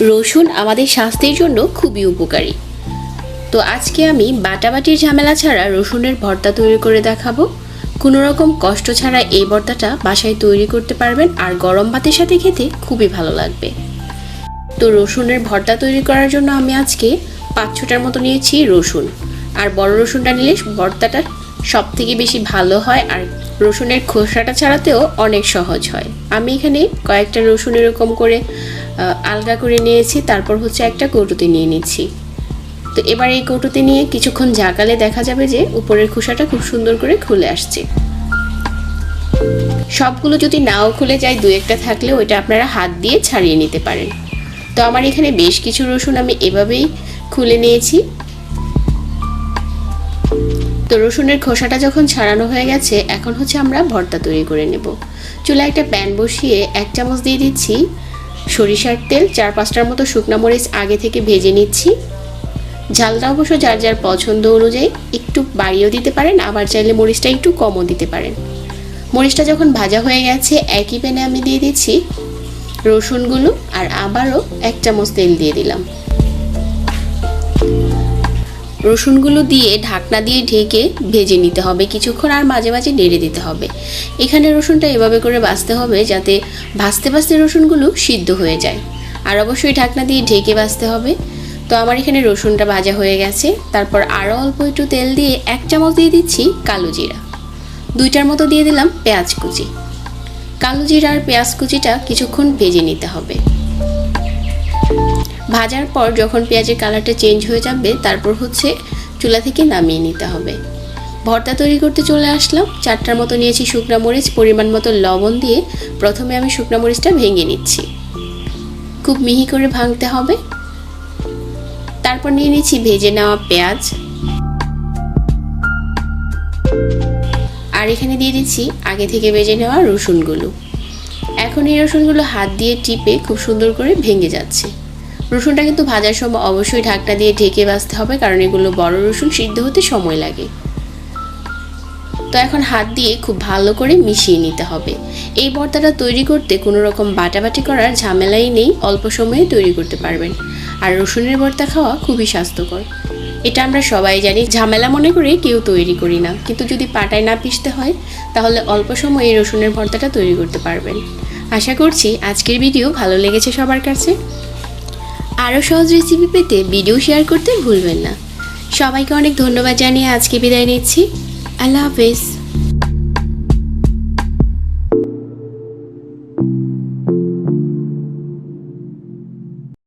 রসুন আমাদের স্বাস্থ্যের জন্য খুবই উপকারী। তো আজকে আমি বাটাবাটির ঝামেলা ছাড়া রসুনের ভর্তা তৈরি করে দেখাবো। কোনো রকম কষ্ট ছাড়া এই ভর্তাটা বাসায় তৈরি করতে পারবেন, আর গরম ভাতের সাথে খেতে খুবই ভালো লাগবে। তো রসুনের ভর্তা তৈরি করার জন্য আমি আজকে 5-6টার মতো নিয়েছি রসুন। আর বড় রসুনটা নিলে ভর্তাটা সব থেকে বেশি ভালো হয়, আর রসুনের খোসাটা ছাড়াতেও অনেক সহজ হয়। আমি এখানে কয়েকটা রসুন এরকম করে আলগা করে নিয়েছি, তারপর একটা কৌটোতে নিয়ে নিচ্ছি। তো এবার এই কৌটোতে নিয়ে কিছুক্ষণ জাগালে দেখা যাবে যে উপরের খোসাটা খুব সুন্দর করে খুলে আসছে। সবগুলো যদি নাও খুলে যায়, 2-1টা থাকলে ওইটা আপনারা হাত দিয়ে ছাড়িয়ে নিতে পারেন। তো আমার এখানে বেশ কিছু রসুন আমি এভাবেই খুলে নিয়েছি। তো রসুনের খোসাটা যখন ছাড়ানো হয়ে গেছে, এখন আমরা ভর্তা তৈরি করে নেব। চুলায় একটা প্যান বসিয়ে 1 চামচ দিয়ে দিচ্ছি সরিষার তেল। 4-5টার মতো শুকনো মরিচ আগে থেকে ভেজে নিচ্ছি। ঝালটা অবশ্য যার যার পছন্দ অনুযায়ী একটু বাড়িয়েও দিতে পারেন, আবার চাইলে মরিচটা একটু কমও দিতে পারেন। মরিচটা যখন ভাজা হয়ে গেছে, একই প্যানে আমি দিয়ে দিচ্ছি রসুনগুলো, আর আবারও 1 চামচ তেল দিয়ে দিলাম। রসুনগুলো দিয়ে ঢাকনা দিয়ে ঢেকে ভেজে নিতে হবে কিছুক্ষণ, আর মাঝে মাঝে নেড়ে দিতে হবে। এখানে রসুনটা এভাবে করে ভাজতে হবে যাতে ভাজতে ভাজতে রসুনগুলো সিদ্ধ হয়ে যায়, আর অবশ্যই ঢাকনা দিয়ে ঢেকে ভাজতে হবে। তো আমার এখানে রসুনটা ভাজা হয়ে গেছে। তারপর আরও অল্প একটু তেল দিয়ে 1 চামচ দিয়ে দিচ্ছি কালো জিরা। 2টার মতো দিয়ে দিলাম পেঁয়াজ কুচি। কালো জিরা আর পেঁয়াজ কুচিটা কিছুক্ষণ ভেজে নিতে হবে। ভাজার পর যখন পেঁয়াজের কালারটা চেঞ্জ হয়ে যাবে, তারপর চুলা থেকে নামিয়ে নিতে হবে। ভর্তা তৈরি করতে চলে আসলাম। 4টার মতো নিয়েছি শুকনা মরিচ, পরিমাণ মতো লবণ দিয়ে প্রথমে আমি শুকনা মরিচটা ভেঙে নিচ্ছি। খুব মিহি করে ভাঙতে হবে। তারপর নিয়ে নিচ্ছি ভেজে নেওয়া পেঁয়াজ, আর এখানে দিয়ে দিচ্ছি আগে থেকে ভেজে নেওয়া রসুনগুলো। এখন এই রসুনগুলো হাত দিয়ে টিপে খুব সুন্দর করে ভেঙে যাচ্ছে। রসুনটা কিন্তু ভাজার সময় অবশ্যই ঢাকনা দিয়ে ঢেকে ভাজতে হবে, কারণ এগুলো বড় রসুন, সিদ্ধ হতে সময় লাগে। তো এখন হাত দিয়ে খুব ভালো করে মিশিয়ে নিতে হবে। এই ভর্তাটা তৈরি করতে কোনো রকম বাটাবাটি করার ঝামেলাই নেই, অল্প সময়ে তৈরি করতে পারবেন। আর রসুনের ভর্তা খাওয়া খুবই স্বাস্থ্যকর, এটা আমরা সবাই জানি। ঝামেলা মনে করে কেউ তৈরি করি না, কিন্তু যদি পাটায় না পিষতে হয় তাহলে অল্প সময়ে এই রসুনের ভর্তাটা তৈরি করতে পারবেন। আশা করছি আজকের ভিডিও ভালো লেগেছে সবার কাছে। আরও সহজ রেসিপি পেতে ভিডিও শেয়ার করতে ভুলবেন না। সবাইকে অনেক ধন্যবাদ জানিয়ে আজকে বিদায় নিচ্ছি। আল্লাহ হাফেজ।